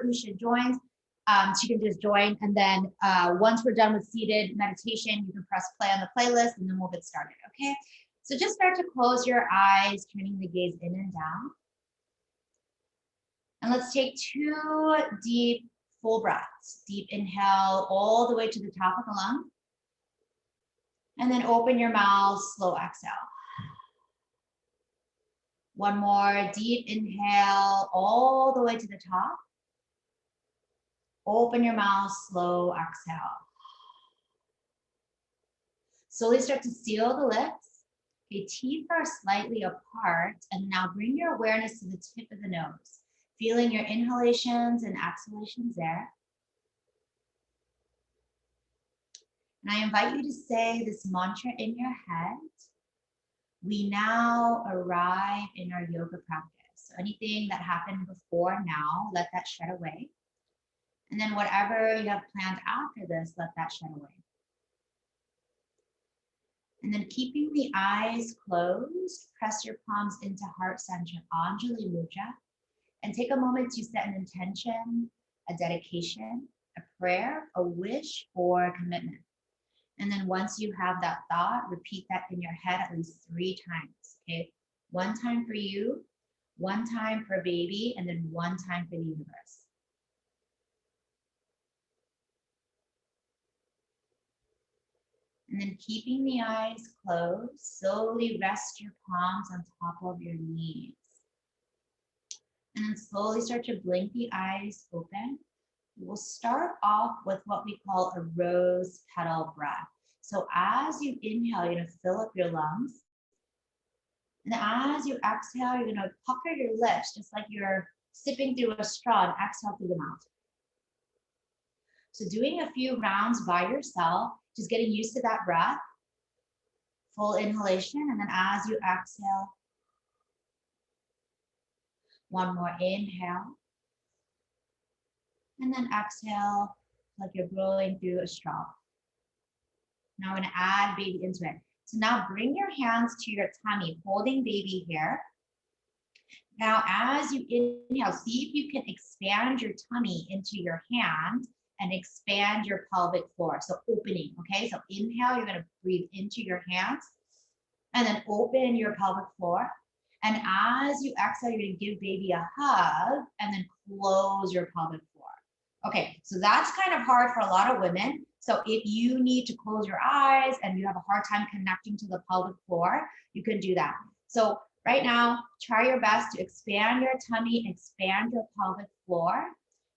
whenever Usha joins, she can just join. And then once we're done with seated meditation, you can press play on the playlist and then we'll get started, okay? So just start to close your eyes, turning the gaze in and down. And let's take 2 deep, full breaths. Deep inhale all the way to the top of the lung. And then open your mouth, slow exhale. One more deep inhale all the way to the top. Open your mouth, slow exhale. Slowly start to seal the lips. Okay, teeth are slightly apart. And now bring your awareness to the tip of the nose, feeling your inhalations and exhalations there. And I invite you to say this mantra in your head. We now arrive in our yoga practice. So anything that happened before now, let that shed away. And then whatever you have planned after this, let that shed away. And then keeping the eyes closed, press your palms into heart center, Anjali Mudra, and take a moment to set an intention, a dedication, a prayer, a wish, or a commitment. And then once you have that thought, repeat that in your head at least 3 times, okay? 1 time for you, 1 time for baby, and then 1 time for the universe. And then keeping the eyes closed, slowly rest your palms on top of your knees. And then slowly start to blink the eyes open. We'll start off with what we call a rose petal breath. So as you inhale, you're going to fill up your lungs. And as you exhale, you're going to pucker your lips just like you're sipping through a straw and exhale through the mouth. So doing a few rounds by yourself, just getting used to that breath. Full inhalation, and then as you exhale, 1 more inhale. And then exhale like you're blowing through a straw. Now we're going to add baby into it. So now bring your hands to your tummy, holding baby here. Now as you inhale, see if you can expand your tummy into your hand and expand your pelvic floor. So opening, okay? So inhale, you're going to breathe into your hands and then open your pelvic floor. And as you exhale, you're going to give baby a hug and then close your pelvic floor. Okay, so that's kind of hard for a lot of women. So if you need to close your eyes and you have a hard time connecting to the pelvic floor, you can do that. So right now, try your best to expand your tummy, expand your pelvic floor.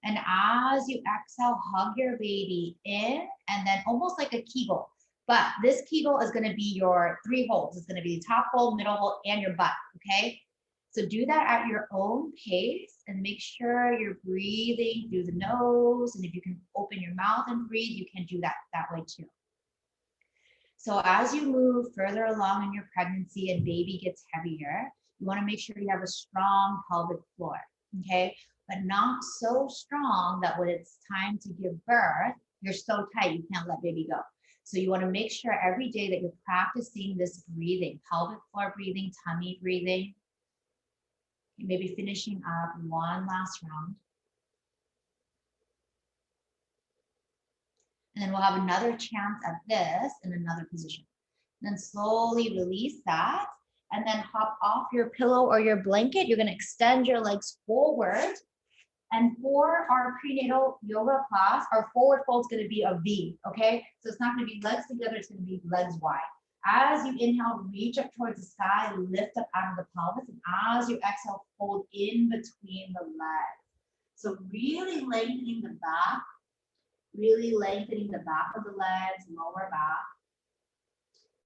And as you exhale, hug your baby in and then almost like a Kegel. But this Kegel is going to be your 3 holes. It's going to be the top hole, middle hole, and your butt, okay? So do that at your own pace and make sure you're breathing through the nose. And if you can open your mouth and breathe, you can do that way too. So as you move further along in your pregnancy and baby gets heavier, you want to make sure you have a strong pelvic floor, okay? But not so strong that when it's time to give birth, you're so tight you can't let baby go. So you want to make sure every day that you're practicing this breathing, pelvic floor breathing, tummy breathing. Maybe finishing up 1 last round. And then we'll have another chance at this in another position. And then slowly release that and then hop off your pillow or your blanket. You're going to extend your legs forward. And for our prenatal yoga class, our forward fold is going to be a V, okay? So it's not going to be legs together, it's going to be legs wide. As you inhale, reach up towards the sky, lift up out of the pelvis. And as you exhale, fold in between the legs. So really lengthening the back, of the legs, lower back.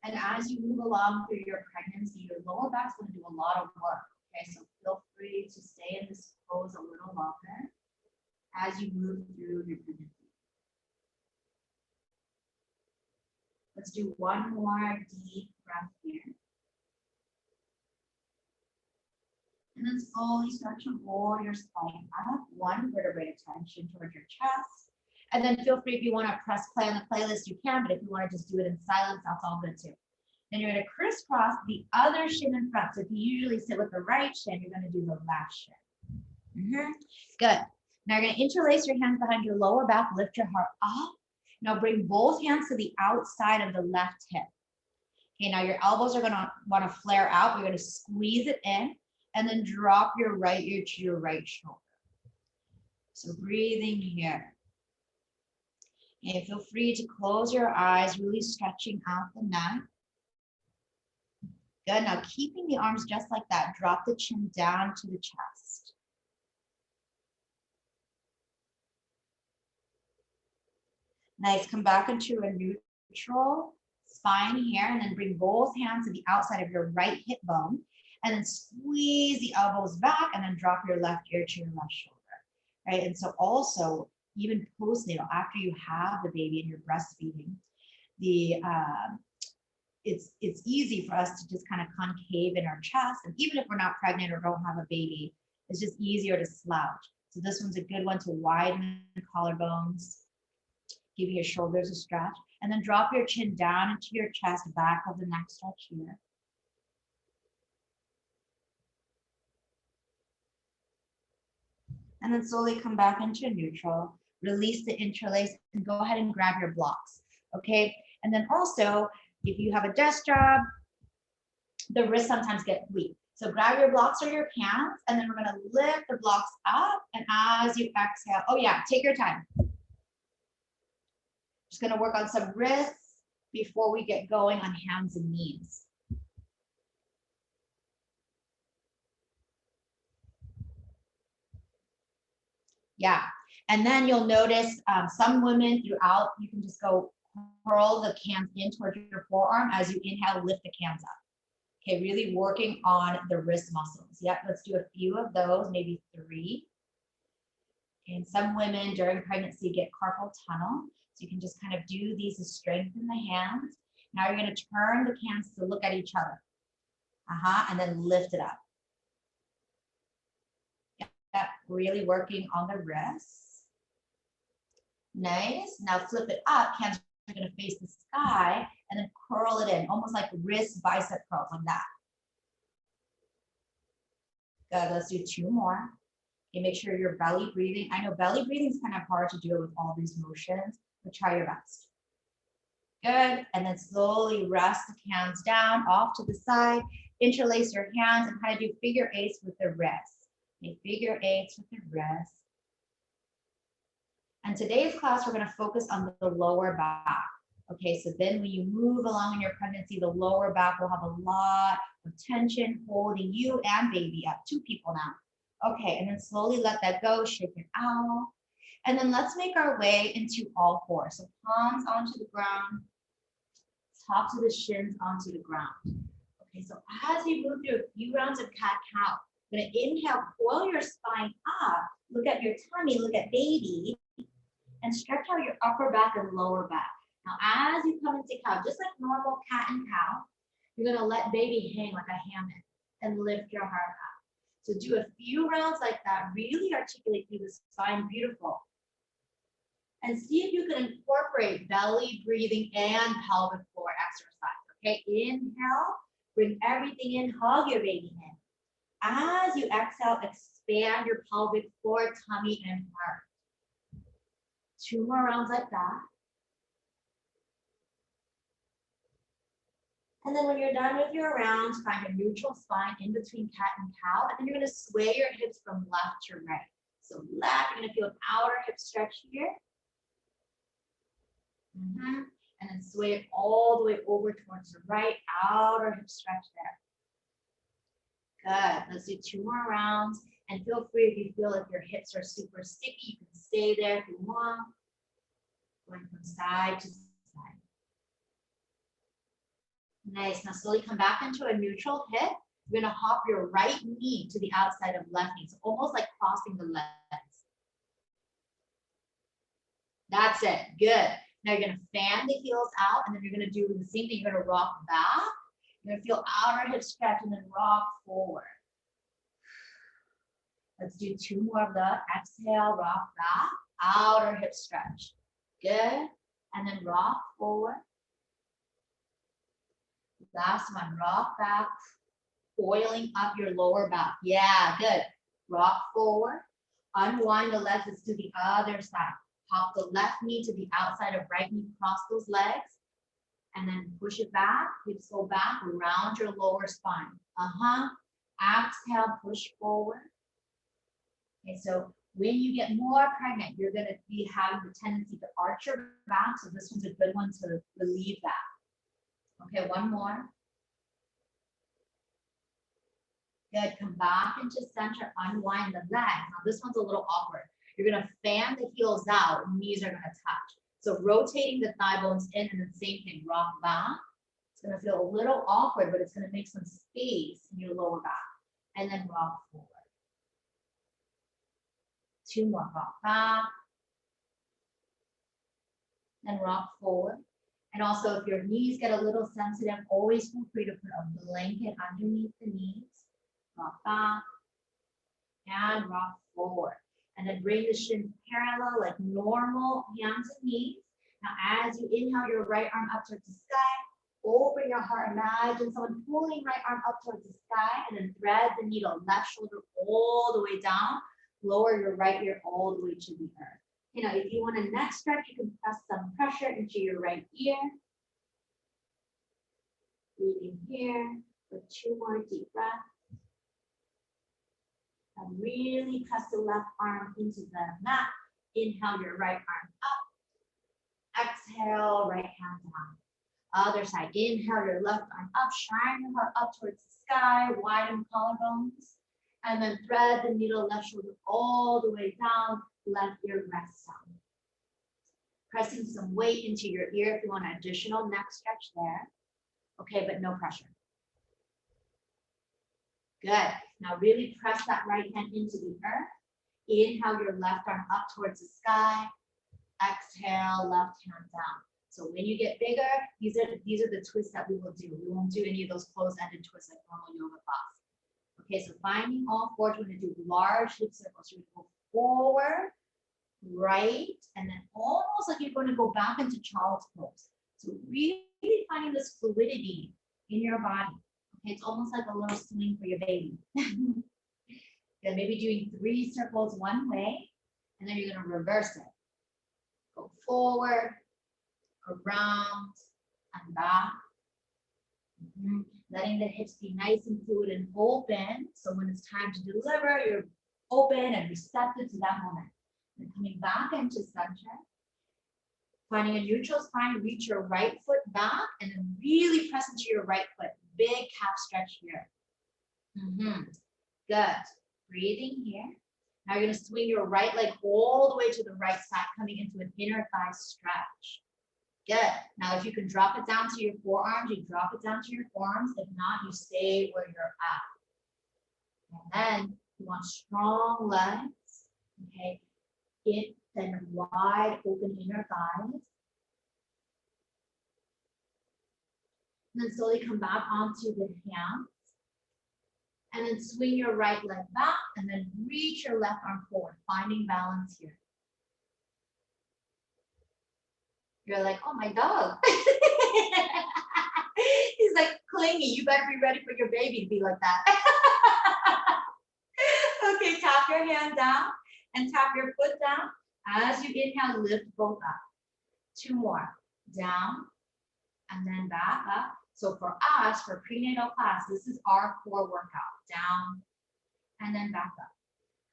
And as you move along through your pregnancy, your lower back's going to do a lot of work. Okay, so feel free to stay in this pose a little longer as you move through your pregnancy. Let's do 1 more deep breath here. And then slowly start to roll your spine up, 1 vertebrae attention towards your chest. And then feel free if you want to press play on the playlist, you can, but if you want to just do it in silence, that's all good too. Then you're going to crisscross the other shin in front. So if you usually sit with the right shin, you're going to do the left shin. Good. Now you're going to interlace your hands behind your lower back, lift your heart up. Now bring both hands to the outside of the left hip. Okay, now your elbows are going to want to flare out. We're going to squeeze it in and then drop your right ear to your right shoulder. So breathing here. And feel free to close your eyes, really stretching out the neck. Good, now keeping the arms just like that. Drop the chin down to the chest. Nice, come back into a neutral spine here, and then bring both hands to the outside of your right hip bone, and then squeeze the elbows back, and then drop your left ear to your left shoulder, right? And so also, even postnatal, after you have the baby and you're breastfeeding, it's easy for us to just kind of concave in our chest, and even if we're not pregnant or don't have a baby, it's just easier to slouch. So this one's a good one to widen the collarbones, giving your shoulders a stretch, and then drop your chin down into your chest, back of the neck stretch here. And then slowly come back into neutral, release the interlace, and go ahead and grab your blocks, okay? And then also, if you have a desk job, the wrists sometimes get weak. So grab your blocks or your pants, and then we're gonna lift the blocks up, and as you exhale, oh yeah, take your time. Just gonna work on some wrists before we get going on hands and knees. Yeah, and then you'll notice some women throughout, you can just go curl the cans in towards your forearm as you inhale, lift the cans up. Okay, really working on the wrist muscles. Yep, let's do a few of those, maybe 3. And some women during pregnancy get carpal tunnel. So you can just kind of do these to strengthen the hands. Now you're going to turn the cans to look at each other. And then lift it up. Yep, really working on the wrists. Nice. Now flip it up. Hands are going to face the sky and then curl it in, almost like wrist bicep curls, like that. Good. Let's do 2 more. Okay, make sure you're belly breathing. I know belly breathing is kind of hard to do with all these motions, but try your best. Good. And then slowly rest the hands down off to the side. Interlace your hands and kind of do figure 8s with the wrists. Okay, figure 8s with the wrists. And today's class, we're going to focus on the lower back. Okay, so then when you move along in your pregnancy, the lower back will have a lot of tension holding you and baby up. 2 people now. Okay, and then slowly let that go, shake it out. And then let's make our way into all 4. So palms onto the ground, tops of the shins onto the ground. Okay, so as you move through a few rounds of cat-cow, I'm gonna inhale, coil your spine up, look at your tummy, look at baby, and stretch out your upper back and lower back. Now, as you come into cow, just like normal cat and cow, you're gonna let baby hang like a hammock and lift your heart up. So do a few rounds like that, really articulate through the spine, beautiful. And see if you can incorporate belly breathing and pelvic floor exercise, okay? Inhale, bring everything in, hug your baby in. As you exhale, expand your pelvic floor, tummy, and heart. 2 more rounds like that. And then when you're done with your rounds, find a neutral spine in between cat and cow, and then you're gonna sway your hips from left to right. So left, you're gonna feel an outer hip stretch here. And then sway it all the way over towards the right, outer hip stretch there. Good, let's do 2 more rounds. And feel free if you feel like your hips are super sticky, you can stay there if you want. Going from side to side. Nice, now slowly come back into a neutral hip. You're gonna hop your right knee to the outside of left knee. So almost like crossing the legs. That's it, good. Now you're gonna fan the heels out, and then you're gonna do the same thing. You're gonna rock back. You're gonna feel outer hip stretch and then rock forward. Let's do 2 more of the exhale, rock back, outer hip stretch. Good, and then rock forward. Last one, rock back, oiling up your lower back. Yeah, good. Rock forward, Unwind the legs. Let's do the other side. Hop the left knee to the outside of right knee. Cross those legs. And then push it back. Hips go back. Round your lower spine. Exhale, push forward. Okay, so when you get more pregnant, you're going to be having the tendency to arch your back. So this one's a good one to relieve that. Okay, one more. Good. Come back into center. Unwind the legs. Now this one's a little awkward. You're going to fan the heels out. Knees are going to touch. So rotating the thigh bones in, and then same thing. Rock back. It's going to feel a little awkward, but it's going to make some space in your lower back. And then rock forward. Two more. Rock back. Then rock forward. And also, if your knees get a little sensitive, always feel free to put a blanket underneath the knees. Rock back. And rock forward. And then bring the shins parallel like normal, hands and knees. Now, as you inhale your right arm up towards the sky, open your heart. Imagine someone pulling right arm up towards the sky, and then thread the needle, left shoulder all the way down. Lower your right ear all the way to the earth. You know, if you want a neck stretch, you can press some pressure into your right ear. Breathing here for 2 more deep breaths. And really press the left arm into the mat. Inhale your right arm up. Exhale, right hand down. Other side. Inhale your left arm up. Shine your heart up towards the sky. Widen collarbones. And then thread the needle left shoulder all the way down. Left ear rest down. Pressing some weight into your ear if you want an additional neck stretch there. Okay, but no pressure. Good. Now really press that right hand into the earth. Inhale your left arm up towards the sky. Exhale, left hand down. So when you get bigger, these are the twists that we will do. We won't do any of those closed-ended twists like normal yoga class. Okay, so finding all fours, we're going to do large hip circles. You're going to go forward, right, and then almost like you're going to go back into child's pose. So really finding this fluidity in your body. Okay, it's almost like a little swing for your baby. Then maybe doing 3 circles one way, and then you're going to reverse it. Go forward, around, and back. Letting the hips be nice and fluid and open. So when it's time to deliver, you're open and receptive to that moment. And coming back into center. Finding a neutral spine, reach your right foot back, and then really press into your right foot. Big calf stretch here. Good. Breathing here. Now you're going to swing your right leg all the way to the right side, coming into an inner thigh stretch. Good. Now, if you can drop it down to your forearms, you drop it down to your forearms. If not, you stay where you're at. And then you want strong legs. Okay. Then wide open inner thighs. And then slowly come back onto the hands. And then swing your right leg back and then reach your left arm forward, finding balance here. You're like, oh, my dog. He's like clingy. You better be ready for your baby to be like that. Okay, tap your hand down and tap your foot down. As you inhale, lift both up. 2 more. Down and then back up. So for us, for prenatal class, this is our core workout. Down and then back up.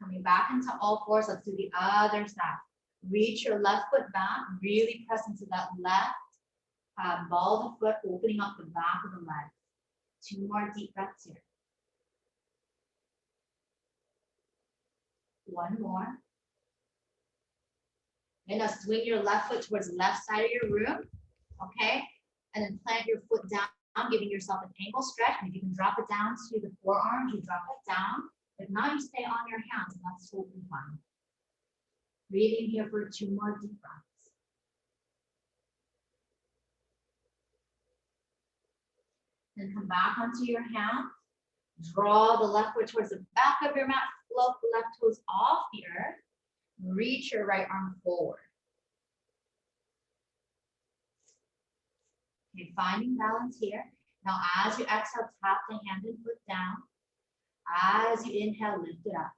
Coming back into all fours. Let's do the other side. Reach your left foot back. Really press into that left ball of the foot, opening up the back of the leg. 2 more deep breaths here. 1 more. And now swing your left foot towards the left side of your room. Okay. And then plant your foot down, giving yourself an ankle stretch. And if you can drop it down to the forearms, you drop it down. If not, you stay on your hands, and that's totally fine. Breathing here for 2 more deep breaths. Then come back onto your hands. Draw the left foot towards the back of your mat. Float the left toes off the earth. Reach your right arm forward. Okay, finding balance here. Now, as you exhale, tap the hand and foot down. As you inhale, lift it up.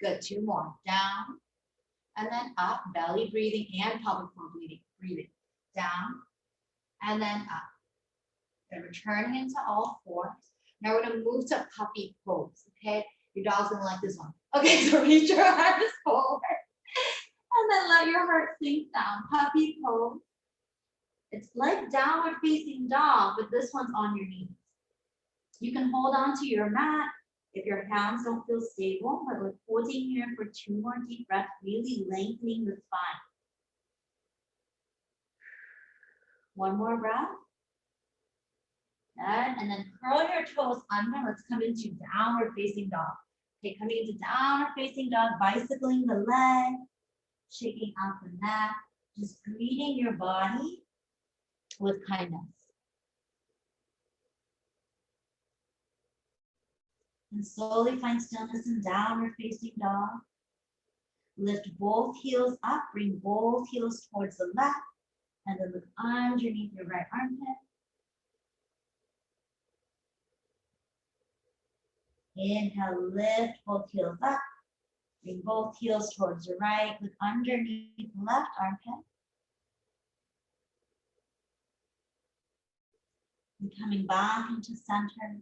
Good, 2 more. Down and then up, belly breathing and pelvic floor breathing. Down and then up. Then returning into all fours. Now we're gonna move to puppy pose, okay? Your dog's gonna like this one. Okay, so reach your arms forward and then let your heart sink down. Puppy pose. It's like downward facing dog, but this one's on your knees. You can hold on to your mat if your hands don't feel stable, but we're holding here for 2 more deep breaths, really lengthening the spine. 1 more breath. Good. And then curl your toes under. Let's come into downward facing dog. Okay, coming into downward facing dog, bicycling the leg, shaking out the neck, just greeting your body with kindness. And slowly find stillness in downward facing dog. Lift both heels up, bring both heels towards the left, and then look underneath your right armpit. Inhale, lift both heels up, bring both heels towards your right, look underneath the left armpit. And coming back into center.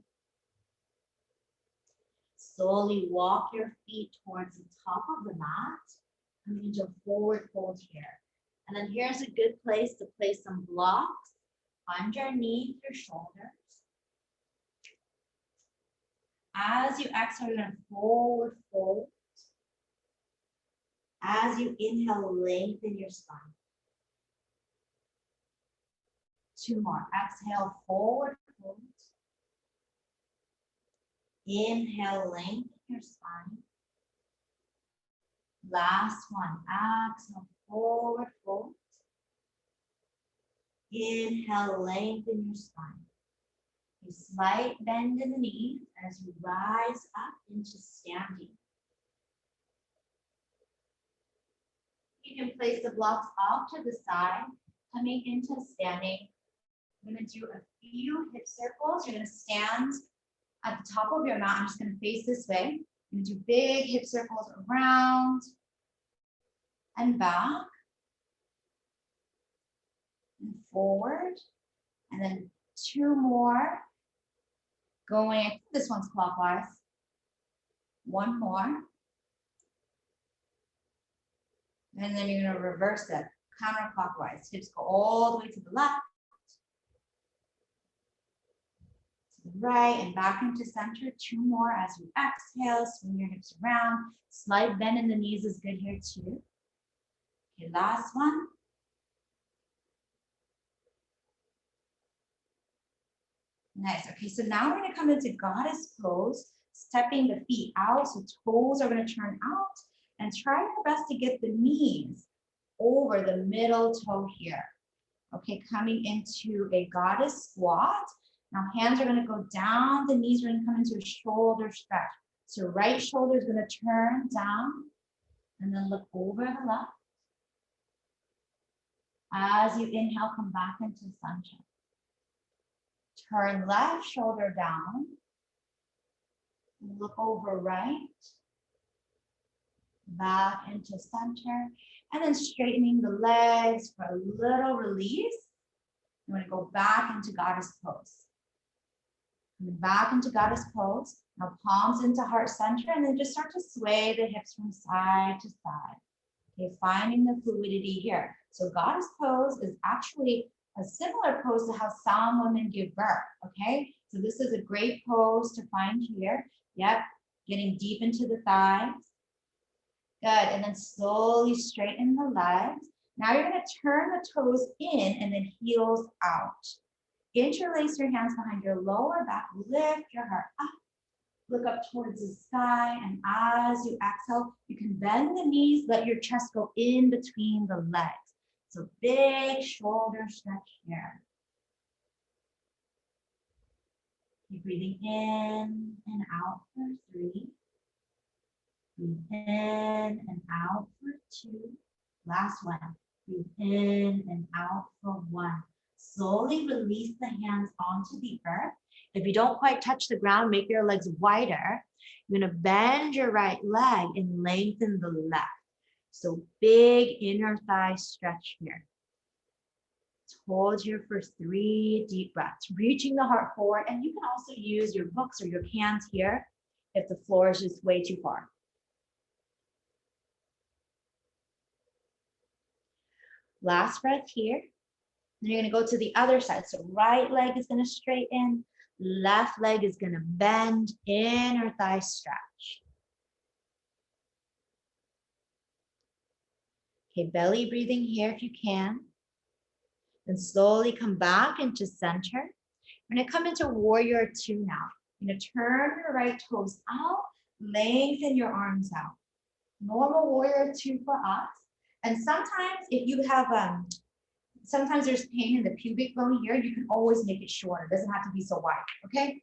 Slowly walk your feet towards the top of the mat, coming into a forward fold here. And then here's a good place to place some blocks underneath your shoulders. As you exhale, you're gonna forward fold. As you inhale, lengthen your spine. 2 more. Exhale, forward fold. Inhale, lengthen your spine. Last one. Exhale, forward fold. Inhale, lengthen your spine. A slight bend in the knees as you rise up into standing. You can place the blocks off to the side, coming into standing. I'm going to do a few hip circles. You're going to stand at the top of your mat. I'm just going to face this way. I'm going to do big hip circles around and back and forward. And then 2 more. Going, this one's clockwise. 1 more. And then you're going to reverse it, counterclockwise. Hips go all the way to the left, to the right, and back into center. 2 more as you exhale. Swing your hips around. Slight bend in the knees is good here too. Okay, last one. Nice. Okay, so now we're going to come into goddess pose, stepping the feet out. So toes are going to turn out, and try your best to get the knees over the middle toe here. Okay, coming into a goddess squat. Now hands are going to go down, the knees are going to come into a shoulder stretch. So right shoulder is going to turn down and then look over the left. As you inhale, come back into center. Turn left shoulder down. Look over right. Back into center. And then straightening the legs for a little release. You want to go back into goddess pose. Coming back into goddess pose. Now palms into heart center, and then just start to sway the hips from side to side. Okay, finding the fluidity here. So goddess pose is actually a similar pose to how some women give birth, okay? So this is a great pose to find here. Yep, getting deep into the thighs. Good, and then slowly straighten the legs. Now you're gonna turn the toes in and then heels out. Interlace your hands behind your lower back, lift your heart up. Look up towards the sky, and as you exhale, you can bend the knees, let your chest go in between the legs. So big shoulder stretch here. Keep breathing in and out for 3. Breathe in and out for 2. Last one. Breathe in and out for 1. Slowly release the hands onto the earth. If you don't quite touch the ground, make your legs wider. You're gonna bend your right leg and lengthen the left. So big inner thigh stretch here. Hold here for 3 deep breaths, reaching the heart forward. And you can also use your books or your hands here if the floor is just way too far. Last breath here. Then you're gonna go to the other side. So right leg is gonna straighten, left leg is gonna bend, inner thigh stretch. Okay, belly breathing here if you can. Then slowly come back into center. We're gonna come into warrior 2 now. You're gonna turn your right toes out, lengthen your arms out. Normal warrior 2 for us. And sometimes if you have, sometimes there's pain in the pubic bone here, you can always make it shorter. It doesn't have to be so wide, okay?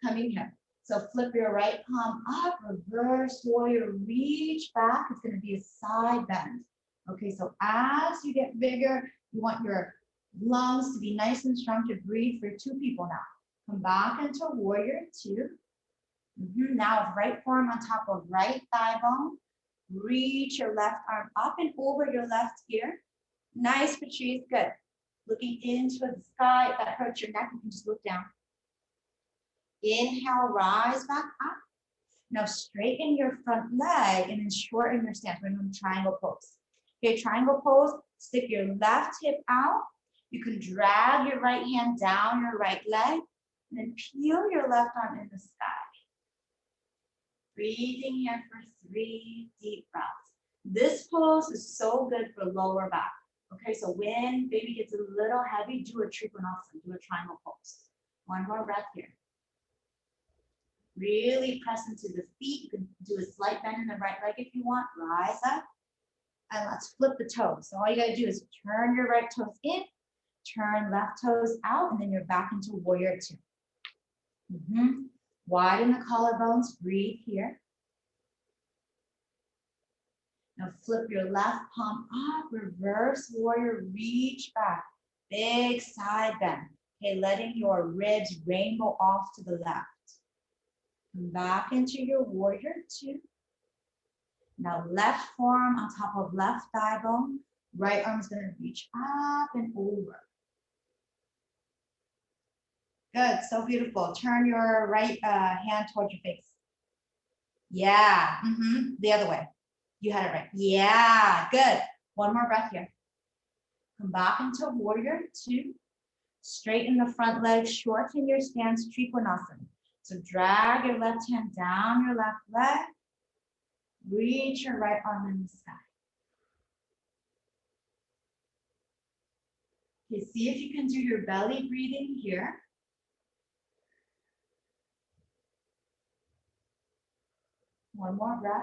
Coming here. So flip your right palm up, reverse warrior, reach back. It's gonna be a side bend. Okay, so as you get bigger, you want your lungs to be nice and strong to breathe for 2 people now. Come back into warrior 2. Now right forearm on top of right thigh bone. Reach your left arm up and over your left ear. Nice, Patrice, good. Looking into the sky. If that hurts your neck, you can just look down. Inhale, rise back up. Now straighten your front leg and then shorten your stance. We're in triangle pose. Okay, triangle pose, stick your left hip out. You can drag your right hand down your right leg and then peel your left arm in the sky. Breathing here for 3 deep breaths. This pose is so good for lower back. Okay, so when baby gets a little heavy, do a trikonasana, do a triangle pose. 1 more breath here. Really press into the feet. You can do a slight bend in the right leg if you want. Rise up. And let's flip the toes. So all you gotta do is turn your right toes in, turn left toes out, and then you're back into warrior 2. Widen the collarbones, breathe here. Now flip your left palm up, reverse warrior, reach back. Big side bend. Okay, letting your ribs rainbow off to the left. Come back into your warrior 2. Now left forearm on top of left thigh bone. Right arm is gonna reach up and over. Good, so beautiful. Turn your right hand towards your face. Yeah, the other way. You had it right. Yeah, good. 1 more breath here. Come back into warrior 2. Straighten the front leg, shorten your stance, trikonasana. So drag your left hand down your left leg. Reach your right arm in the sky. Okay, see if you can do your belly breathing here. One more breath.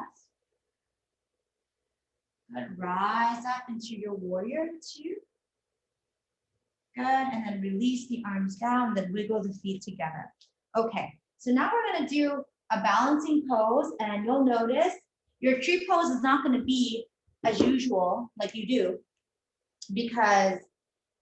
Good. Rise up into your warrior 2. Good. And then release the arms down, then wiggle the feet together. Okay. So now we're going to do a balancing pose, and you'll notice your tree pose is not going to be as usual like you do, because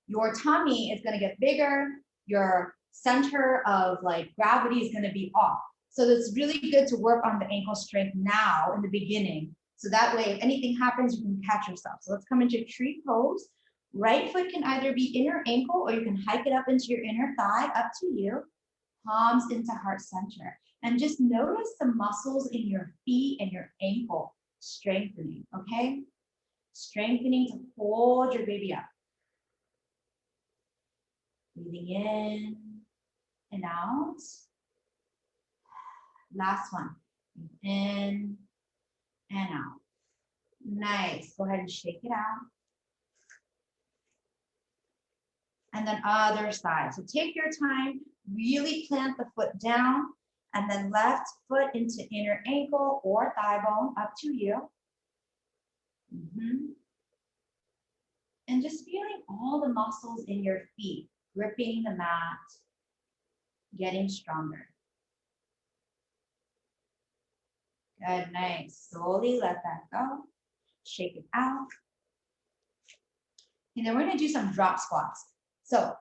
your tummy is going to get bigger, your center of like gravity is going to be off. So it's really good to work on the ankle strength now in the beginning. So that way, if anything happens, you can catch yourself. So let's come into tree pose. Right foot can either be inner ankle or you can hike it up into your inner thigh, up to you. Palms into heart center. And just notice the muscles in your feet and your ankle strengthening, okay? Strengthening to hold your baby up. Breathing in and out. Last one. In and out. Nice. Go ahead and shake it out. And then other side. So take your time. Really plant the foot down. And then left foot into inner ankle or thigh bone, up to you. And just feeling all the muscles in your feet, gripping the mat, getting stronger. Good, nice. Slowly let that go. Shake it out. And then we're gonna do some drop squats. So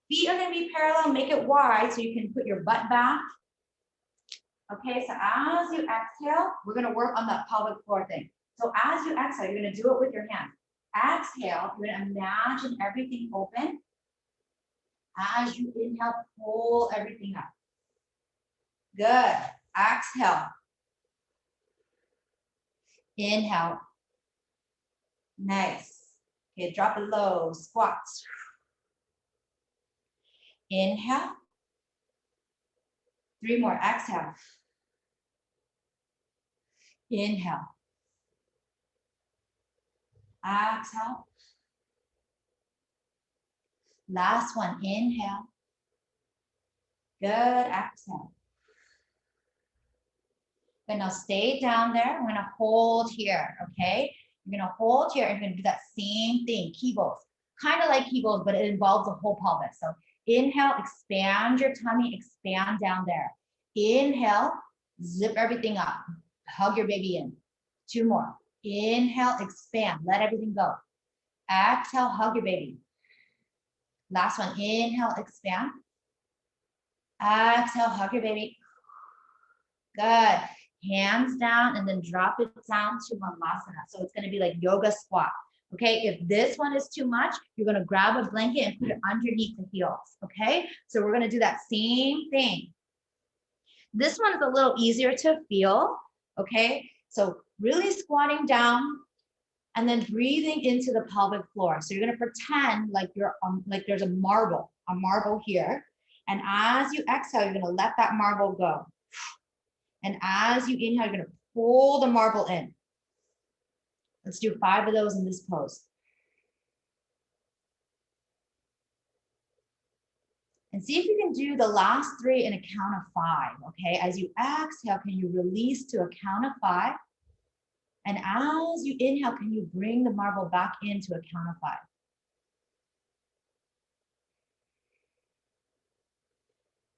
feet are gonna be parallel, make it wide so you can put your butt back. Okay, so as you exhale, we're gonna work on that pelvic floor thing. So as you exhale, you're gonna do it with your hands. Exhale, you're gonna imagine everything open. As you inhale, pull everything up. Good. Exhale. Inhale. Nice. Okay, drop it low, squats. Inhale. 3 more, exhale. Inhale. Exhale. Last one, inhale. Good, exhale. Good, now stay down there. I'm gonna hold here, okay? You're gonna hold here and you're gonna do that same thing, Kegels. Kind of like Kegels, but it involves the whole pelvis. So inhale, expand your tummy, expand down there. Inhale, zip everything up. Hug your baby in. 2 more. Inhale, expand, let everything go. Exhale, hug your baby. Last one, inhale, expand. Exhale, hug your baby. Good. Hands down and then drop it down to Malasana. So it's going to be like yoga squat. Okay, if this one is too much, you're going to grab a blanket and put it underneath the heels. Okay, so we're going to do that same thing. This one is a little easier to feel. Okay, so really squatting down and then breathing into the pelvic floor. So you're going to pretend like you're like there's a marble here. And as you exhale, you're going to let that marble go. And as you inhale, you're going to pull the marble in. Let's do 5 of those in this pose. And see if you can do the last 3 in a count of 5, okay? As you exhale, can you release to a count of 5? And as you inhale, can you bring the marble back into a count of 5?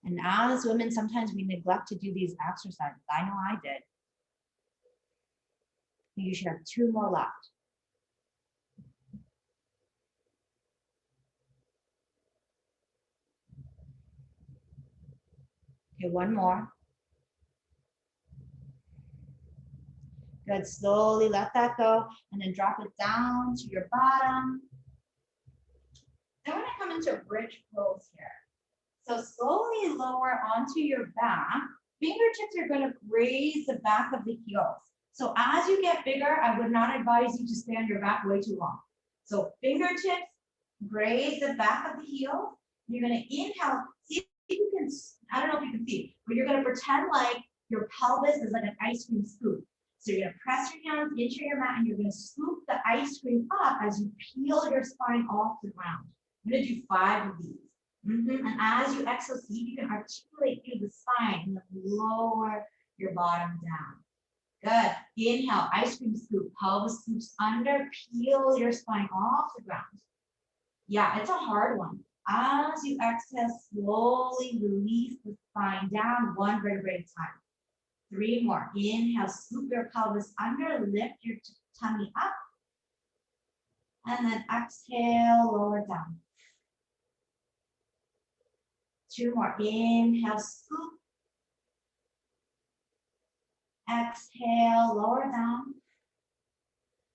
And as women, sometimes we neglect to do these exercises. I know I did. You should have 2 more left. Okay, 1 more. Good, slowly let that go and then drop it down to your bottom. Then we're gonna come into a bridge pose here. So slowly lower onto your back. Fingertips are gonna graze the back of the heels. So as you get bigger, I would not advise you to stay on your back way too long. So fingertips graze the back of the heel. You're gonna inhale, see if you can, I don't know if you can see, but you're gonna pretend like your pelvis is like an ice cream scoop. So you're gonna press your hands into your mat and you're gonna scoop the ice cream up as you peel your spine off the ground. I'm gonna do 5 of these. And as you exhale, see if you can articulate through the spine and lower your bottom down. Good. Inhale, ice cream scoop, pelvis scoops under, peel your spine off the ground. Yeah, it's a hard one. As you exhale, slowly release the spine down, 1 vertebrae at a time. 3 more. Inhale, scoop your pelvis under, lift your tummy up. And then exhale, lower down. 2 more. Inhale, scoop. Exhale, lower down.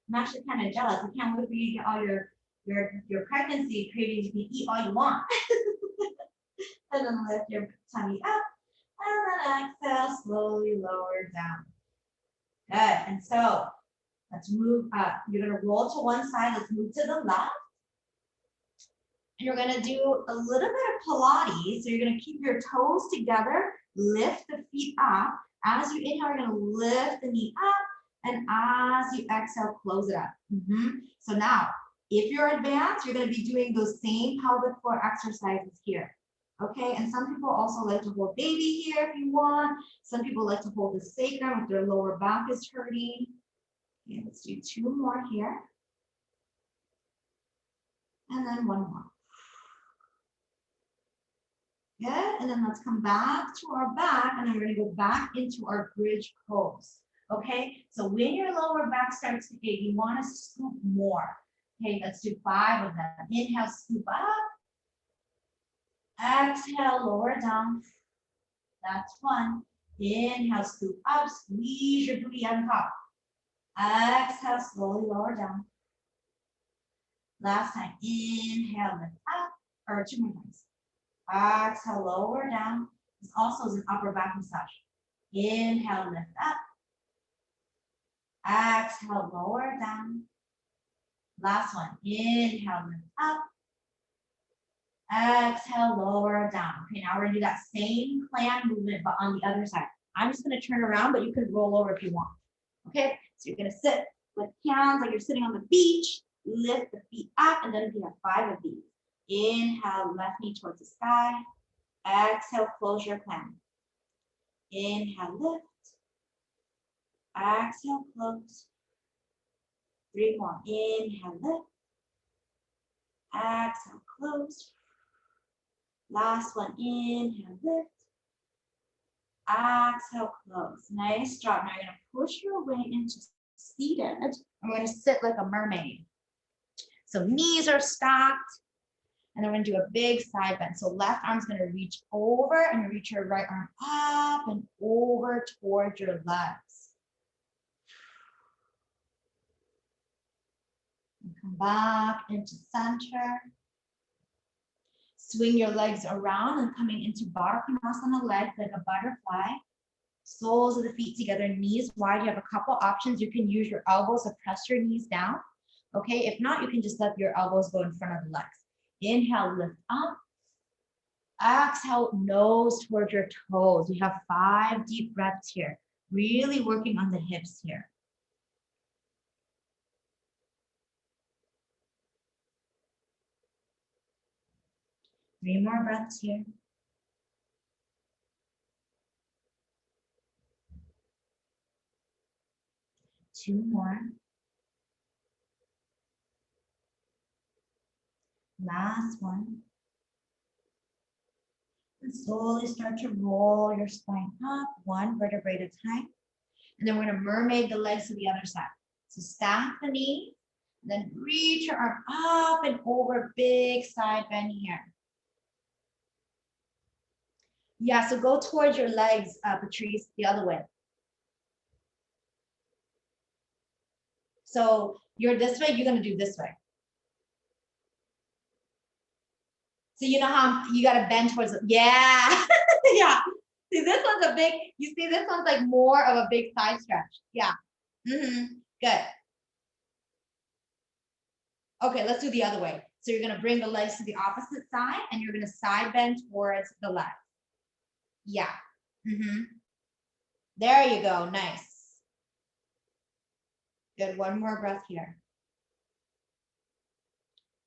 I'm actually kind of jealous. I can't wait for you to get all your pregnancy cravings. You can eat all you want. And then lift your tummy up. And then exhale, slowly lower down. Good. And so let's move up. You're going to roll to one side. Let's move to the left. And you're going to do a little bit of Pilates. So you're going to keep your toes together, lift the feet up. As you inhale, you're going to lift the knee up. And as you exhale, close it up. So now, if you're advanced, you're going to be doing those same pelvic floor exercises here. Okay, and some people also like to hold baby here if you want. Some people like to hold the sacrum if their lower back is hurting. Okay, let's do 2 more here. And then 1 more. Good, and then let's come back to our back, and then we're gonna go back into our bridge pose. Okay, so when your lower back starts to ache, you wanna scoop more. Okay, let's do 5 of them. Inhale, scoop up. Exhale, lower down. That's 1. Inhale, scoop up, squeeze your booty on top. Exhale, slowly lower down. Last time, inhale, lift up, or 2 more times. Exhale, lower down. This also is an upper back massage. Inhale, lift up. Exhale, lower down. Last one, inhale, lift up. Exhale, lower down. Okay, now we're gonna do that same plan movement, but on the other side. I'm just gonna turn around, but you can roll over if you want. Okay, so you're gonna sit with hands like you're sitting on the beach, lift the feet up, and then we have 5 of these. Inhale, left knee towards the sky. Exhale, close your clam. Inhale, lift. Exhale, close. 3 more. Inhale, lift. Exhale, close. Last one. Inhale, lift. Exhale, close. Nice job. Now you're going to push your way into seated. I'm going to sit like a mermaid. So knees are stacked. And then we're going to do a big side bend. So left arm's going to reach over and you reach your right arm up and over towards your legs. And come back into center. Swing your legs around and coming into Baddha Konasana legs like a butterfly. Soles of the feet together, knees wide. You have a couple options. You can use your elbows to press your knees down. Okay, if not, you can just let your elbows go in front of the legs. Inhale, lift up. Exhale, nose towards your toes. We have 5 deep breaths here. Really working on the hips here. Three more breaths here. Two more. Last one. And slowly start to roll your spine up, 1 vertebrae at a time. And then we're going to mermaid the legs to the other side. So stack the knee, then reach your arm up and over, big side bend here. Yeah, so go towards your legs, Patrice, the other way. So you're this way, you're going to do this way. So you know how you got to bend towards it. Yeah. Yeah. See, this one's a big, you see, this one's like more of a big side stretch. Yeah. Good. Okay, let's do the other way. So you're going to bring the legs to the opposite side and you're going to side bend towards the left. Yeah. There you go. Nice. Good. 1 more breath here.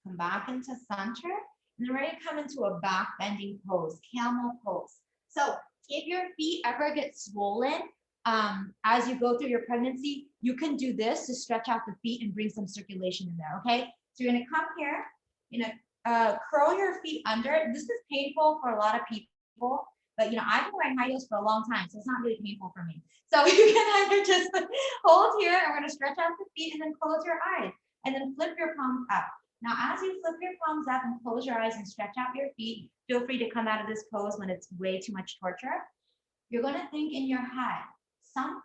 Come back into center. And then we're going to come into a back bending pose, camel pose. So if your feet ever get swollen as you go through your pregnancy, you can do this to stretch out the feet and bring some circulation in there, okay? So you're going to come here, you're going to curl your feet under. This is painful for a lot of people, but I've been wearing high heels for a long time, so it's not really painful for me. So you can either just hold here, and we're going to stretch out the feet and then close your eyes, and then flip your palms up. Now, as you flip your palms up and close your eyes and stretch out your feet, feel free to come out of this pose when it's way too much torture. You're going to think in your head some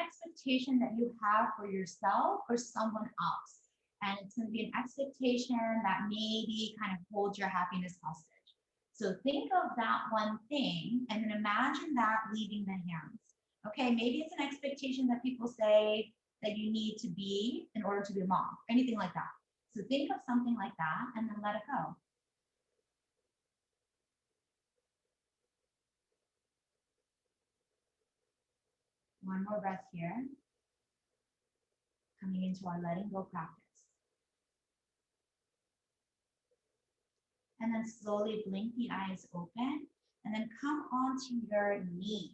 expectation that you have for yourself or someone else. And it's going to be an expectation that maybe kind of holds your happiness hostage. So think of that one thing and then imagine that leaving the hands. Okay, maybe it's an expectation that people say that you need to be in order to be a mom, anything like that. So think of something like that and then let it go. One more breath here. Coming into our letting go practice. And then slowly blink the eyes open and then come onto your knees.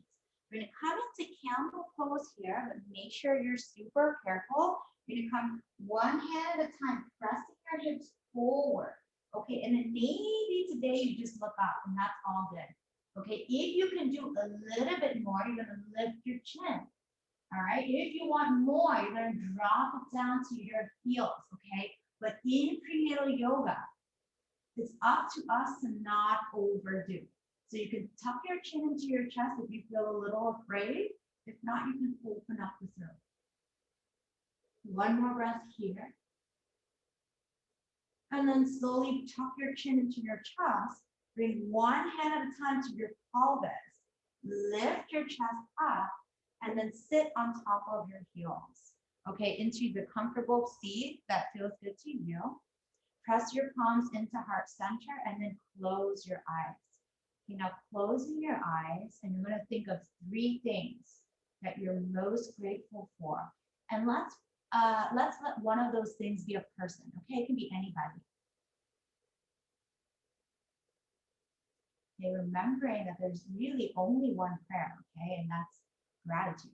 We're going to come into camel pose here, but make sure you're super careful. You're going to come one hand at a time, pressing your hips forward. Okay, and then maybe today you just look up and that's all good. Okay, if you can do a little bit more, you're going to lift your chin. All right, if you want more, you're going to drop it down to your heels. Okay, but in prenatal yoga, it's up to us to not overdo. So you can tuck your chin into your chest if you feel a little afraid. If not, you can open up the throat. One more breath here. And then slowly tuck your chin into your chest. Bring one hand at a time to your pelvis. Lift your chest up and then sit on top of your heels. Okay, into the comfortable seat that feels good to you. Press your palms into heart center and then close your eyes. Okay, now closing your eyes, and you're going to think of 3 things that you're most grateful for. And let's let one of those things be a person. Okay, it can be anybody. Okay, remembering that there's really only one prayer, okay, and that's gratitude.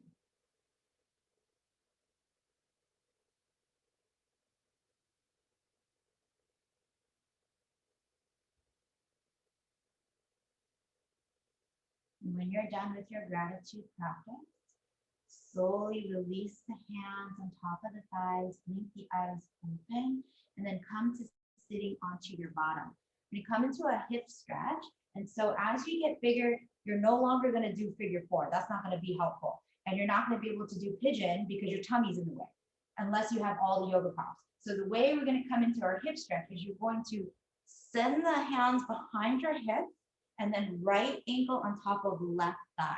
And when you're done with your gratitude practice, slowly release the hands on top of the thighs, blink the eyes open, and then come to sitting onto your bottom. You come into a hip stretch, and so as you get bigger, you're no longer going to do figure 4. That's not going to be helpful. And you're not going to be able to do pigeon because your tummy's in the way, unless you have all the yoga props. So the way we're going to come into our hip stretch is you're going to send the hands behind your hip, and then right ankle on top of left thigh.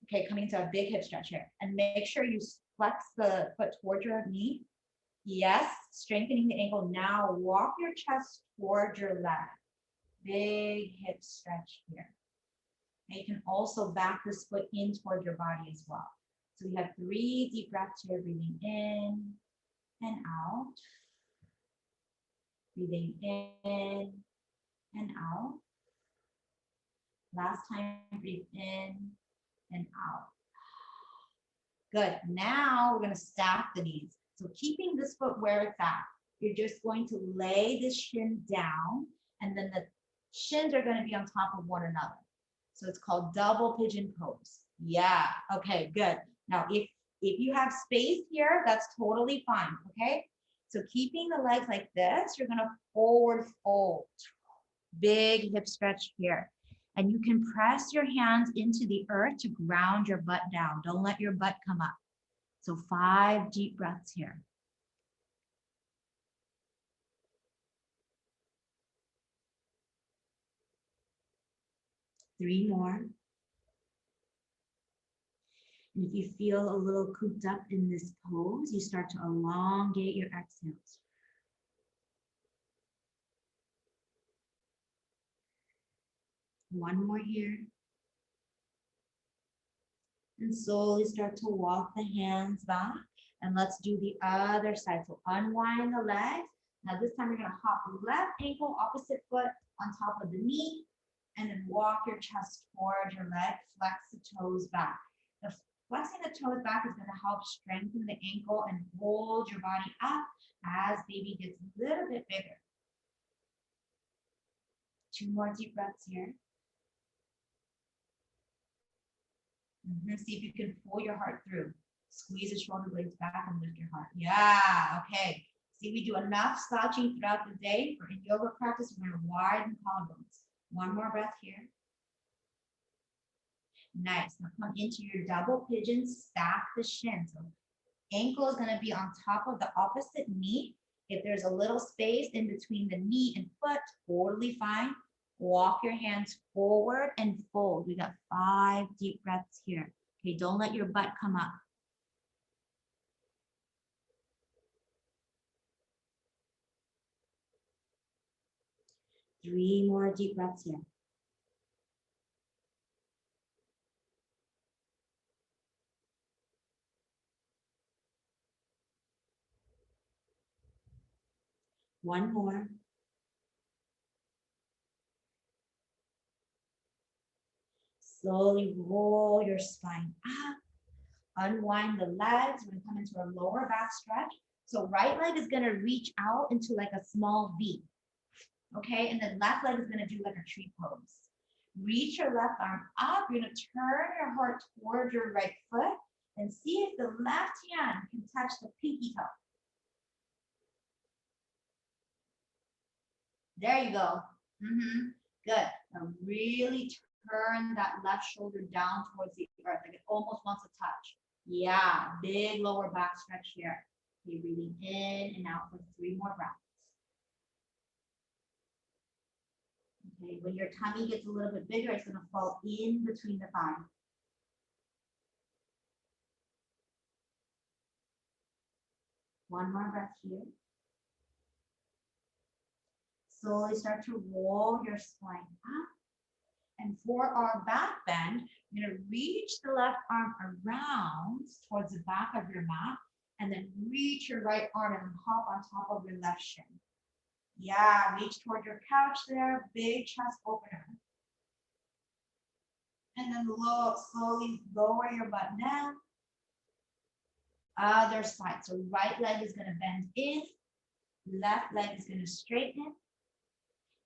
Okay, coming into a big hip stretch here. And make sure you flex the foot towards your knee. Yes, strengthening the ankle. Now walk your chest towards your leg. Big hip stretch here. And you can also back this foot in towards your body as well. So we have 3 deep breaths here, breathing in and out. Breathing in and out. Last time, breathe in and out. Good. Now we're going to stack the knees. So keeping this foot where it's at, you're just going to lay the shin down, and then the shins are going to be on top of one another. So it's called double pigeon pose. Yeah. Okay, good. Now, if you have space here, that's totally fine. Okay. So keeping the legs like this, you're going to forward fold. Big hip stretch here. And you can press your hands into the earth to ground your butt down. Don't let your butt come up. So 5 deep breaths here. Three more. And if you feel a little cooped up in this pose, you start to elongate your exhales. One more here. And slowly start to walk the hands back. And let's do the other side. So unwind the legs. Now this time you're going to hop left ankle, opposite foot on top of the knee. And then walk your chest towards your leg. Flex the toes back. The flexing the toes back is going to help strengthen the ankle and hold your body up as baby gets a little bit bigger. 2 more deep breaths here. See if you can pull your heart through. Squeeze the shoulder blades back and lift your heart. Yeah, okay. See, we do enough slouching throughout the day. For in yoga practice, we're going to widen collarbones. 1 more breath here. Nice. Now come into your double pigeon, stack the shins. So ankle is going to be on top of the opposite knee. If there's a little space in between the knee and foot, totally fine. Walk your hands forward and fold. We got 5 deep breaths here. Okay, don't let your butt come up. Three more deep breaths here. One more. Slowly roll your spine up. Unwind the legs. We're going to come into our lower back stretch. So right leg is going to reach out into like a small V. Okay, and then left leg is going to do like a tree pose. Reach your left arm up. You're going to turn your heart towards your right foot and see if the left hand can touch the pinky toe. There you go. Good. Now really turn that left shoulder down towards the earth, like it almost wants to touch. Yeah, big lower back stretch here. Okay, breathing in and out for 3 more breaths. Okay, when your tummy gets a little bit bigger, it's going to fall in between the thighs. One more breath here. Slowly start to roll your spine up. And for our back bend, you're going to reach the left arm around towards the back of your mat, and then reach your right arm and hop on top of your left shin. Yeah, reach toward your couch there, big chest opener. And then slowly lower your butt down. Other side. So right leg is going to bend in, left leg is going to straighten.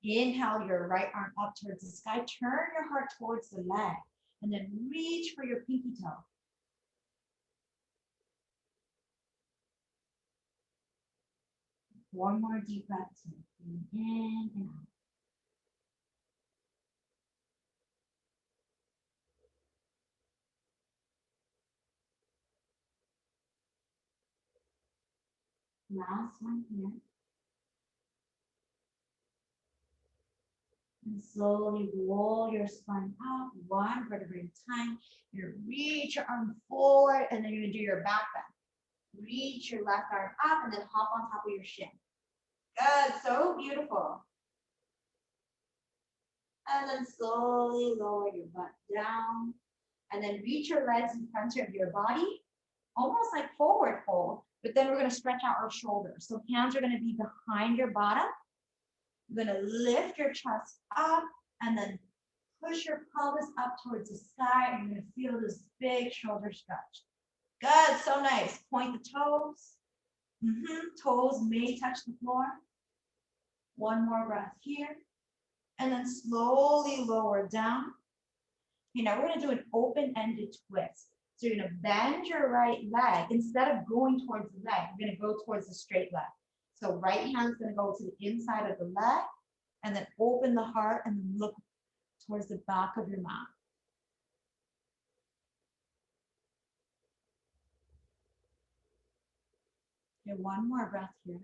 Inhale your right arm up towards the sky. Turn your heart towards the leg. And then reach for your pinky toe. One more deep breath. In and out. Last one here. And slowly roll your spine out, one vertebrae at a time. You're going to reach your arm forward, and then you're going to do your back bend. Reach your left arm up, and then hop on top of your shin. Good, so beautiful. And then slowly lower your butt down, and then reach your legs in front of your body, almost like forward fold, but then we're going to stretch out our shoulders. So hands are going to be behind your bottom. You're going to lift your chest up and then push your pelvis up towards the sky, and you're going to feel this big shoulder stretch. Good, so nice. Point the toes. Toes may touch the floor. One more breath here. And then slowly lower down. Okay, now we're going to do an open-ended twist. So you're going to bend your right leg. Instead of going towards the leg, you're going to go towards the straight leg. So right hand's going to go to the inside of the leg, and then open the heart and look towards the back of your mat. Okay, one more breath here.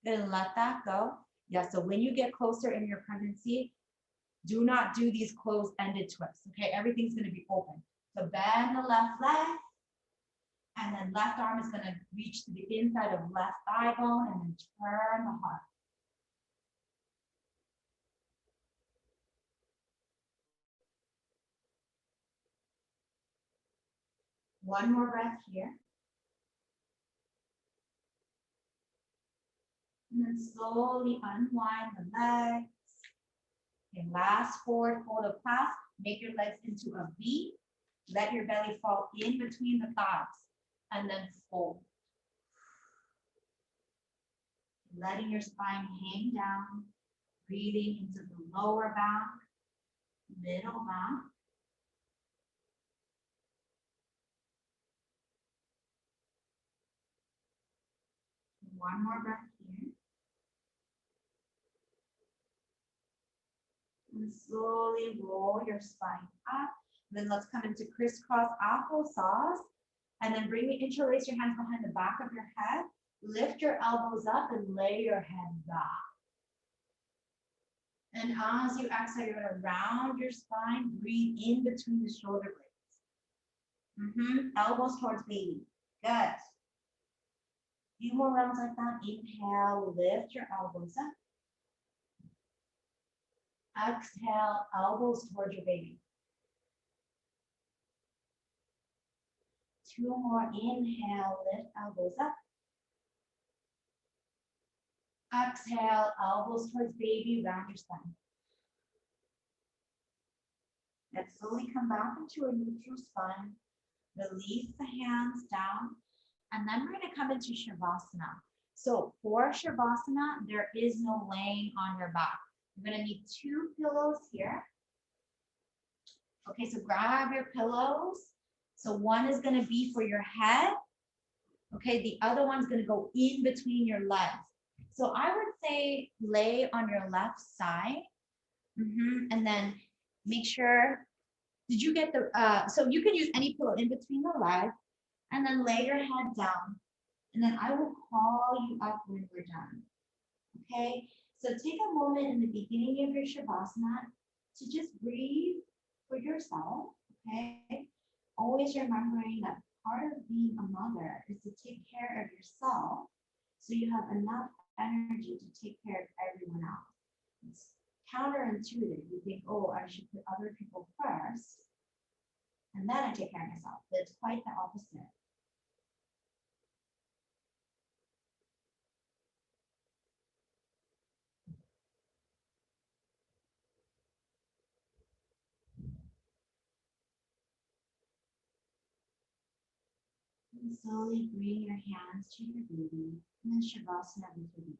Then let that go. Yeah, so when you get closer in your pregnancy, do not do these closed-ended twists, okay? Everything's going to be open. So bend the left leg, and then left arm is going to reach to the inside of left thigh bone, and then turn the heart. One more breath here. And then slowly unwind the legs. Okay, last forward fold of clasp. Make your legs into a V. Let your belly fall in between the thighs, and then fold. Letting your spine hang down, breathing into the lower back, middle back. One more breath here. And slowly roll your spine up. Then let's come into crisscross applesauce. And then interlace your hands behind the back of your head. Lift your elbows up and lay your head back. And as you exhale, you're going to round your spine. Breathe in between the shoulder blades. Elbows towards baby. Good. Few more rounds like that. Inhale, lift your elbows up. Exhale, elbows towards your baby. 2 more. Inhale, lift elbows up. Exhale, elbows towards baby, round your spine. Let's slowly come back into a neutral spine. Release the hands down. And then we're going to come into Shavasana. So for Shavasana, there is no laying on your back. You're going to need 2 pillows here. Okay, so grab your pillows. So one is going to be for your head. Okay, the other one's going to go in between your legs. So I would say lay on your left side. And then make sure, did you get the, so you can use any pillow in between the legs and then lay your head down. And then I will call you up when we're done. Okay? So take a moment in the beginning of your Shavasana to just breathe for yourself. Okay? Always remembering that part of being a mother is to take care of yourself so you have enough energy to take care of everyone else. It's counterintuitive. You think, oh, I should put other people first and then I take care of myself. But it's quite the opposite. And slowly bring your hands to your baby and then Shavasana with your baby.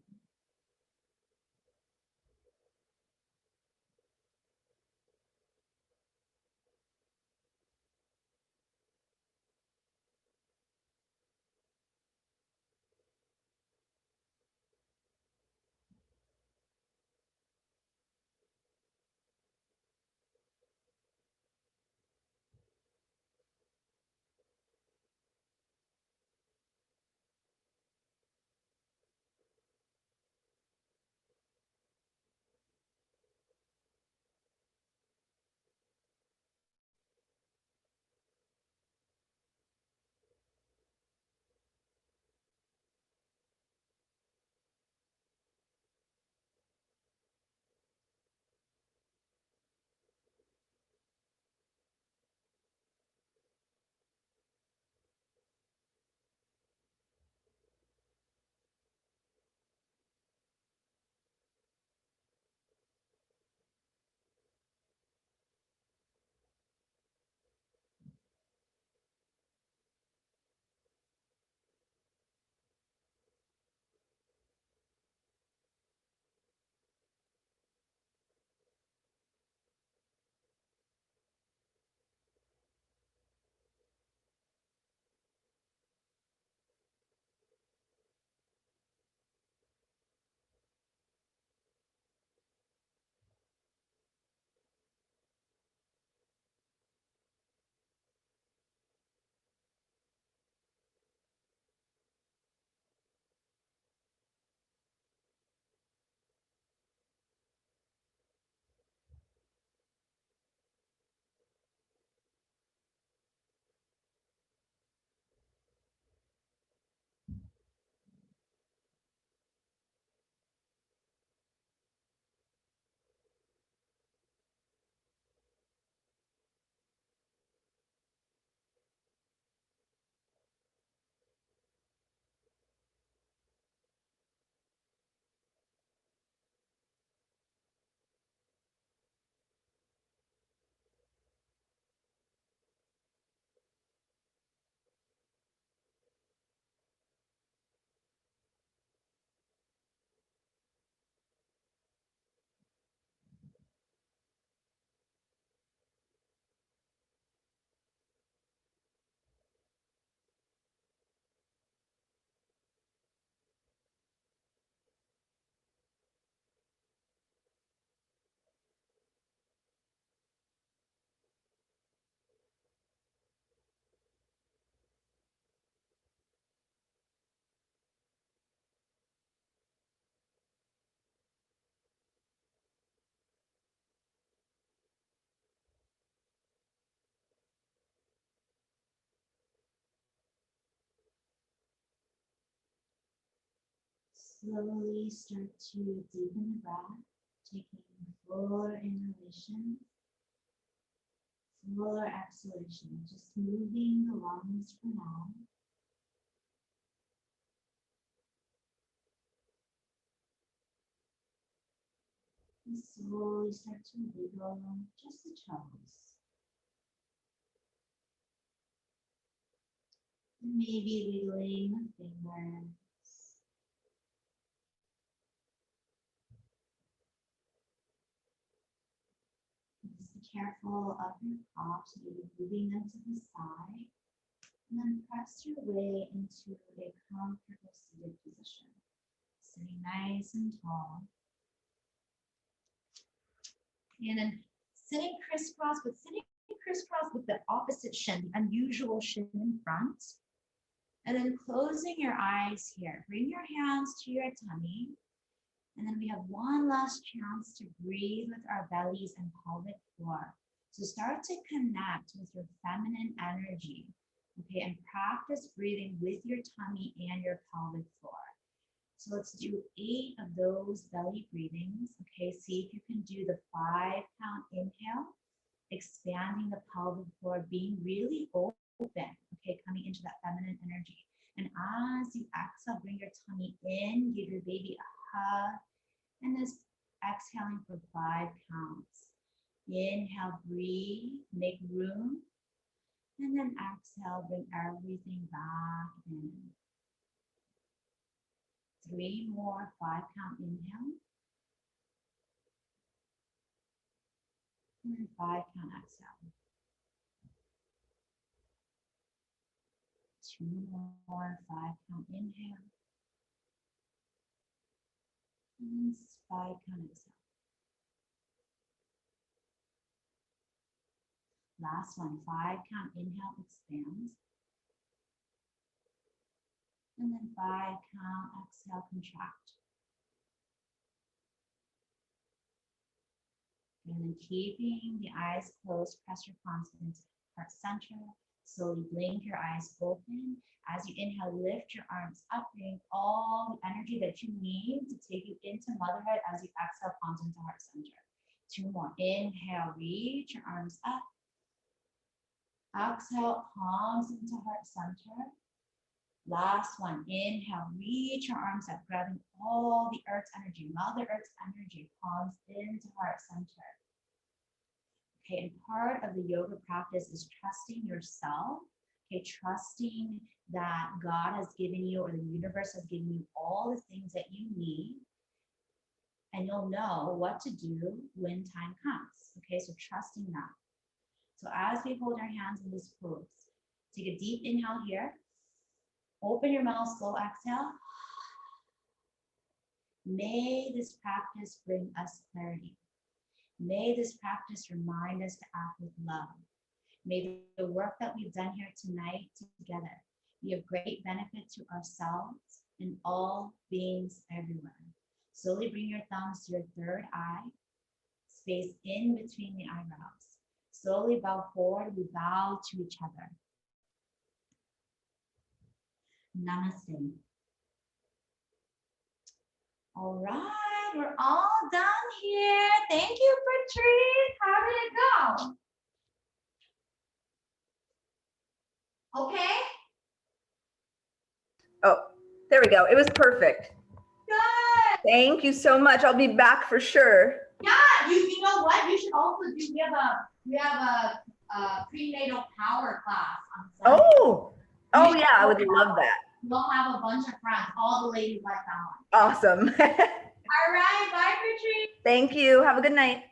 Slowly start to deepen the breath, taking fuller inhalation, fuller exhalation, just moving the lungs for now. And slowly start to wiggle just the toes. And maybe wiggling the fingers. Just be careful of your props, maybe moving them to the side. And then press your way into a comfortable seated position. Sitting nice nice and tall. And then sitting crisscross, but sitting crisscross with the opposite shin, the unusual shin in front. And then closing your eyes here. Bring your hands to your tummy. And then we have one last chance to breathe with our bellies and pelvic floor. So start to connect with your feminine energy, okay? And practice breathing with your tummy and your pelvic floor. So let's do 8 of those belly breathings, okay? See if you can do the 5-count inhale, expanding the pelvic floor, being really open, okay? Coming into that feminine energy. And as you exhale, bring your tummy in, give your baby a hug, and just exhaling for 5 counts. Inhale, breathe, make room, and then exhale, bring everything back in. 3 more 5-count inhale, and then 5-count exhale. 2 more 5-count inhale, and 5-count exhale. Last one, 5-count inhale, expands. And then 5-count exhale, contract. And then keeping the eyes closed, press your palms into heart center. Slowly blink your eyes open. As you inhale, lift your arms up, bring all the energy that you need to take you into motherhood. As you exhale, palms into heart center. 2 more. Inhale, reach your arms up. Exhale, palms into heart center. Last one. Inhale, reach your arms up, grabbing all the earth's energy, Mother Earth's energy, palms into heart center. Okay, and part of the yoga practice is trusting yourself. Okay, trusting that God has given you, or the universe has given you, all the things that you need, and you'll know what to do when time comes. Okay, so trusting that. So as we hold our hands in this pose, take a deep inhale here. Open your mouth, slow exhale. May this practice bring us clarity. May this practice remind us to act with love. May the work that we've done here tonight together be of great benefit to ourselves and all beings everywhere. Slowly bring your thumbs to your third eye, space in between the eyebrows. Slowly bow forward, we bow to each other. Namaste. All right, we're all done here. Thank you, Patrice. How did it go? Okay? Oh, there we go. It was perfect. Good. Thank you so much. I'll be back for sure. Yeah, you know what? You should also do, we have a prenatal power class on Sunday. Oh yeah, I would love that. We'll have a bunch of friends. All the ladies like that one. Awesome. All right, bye, Patrice. Thank you. Have a good night.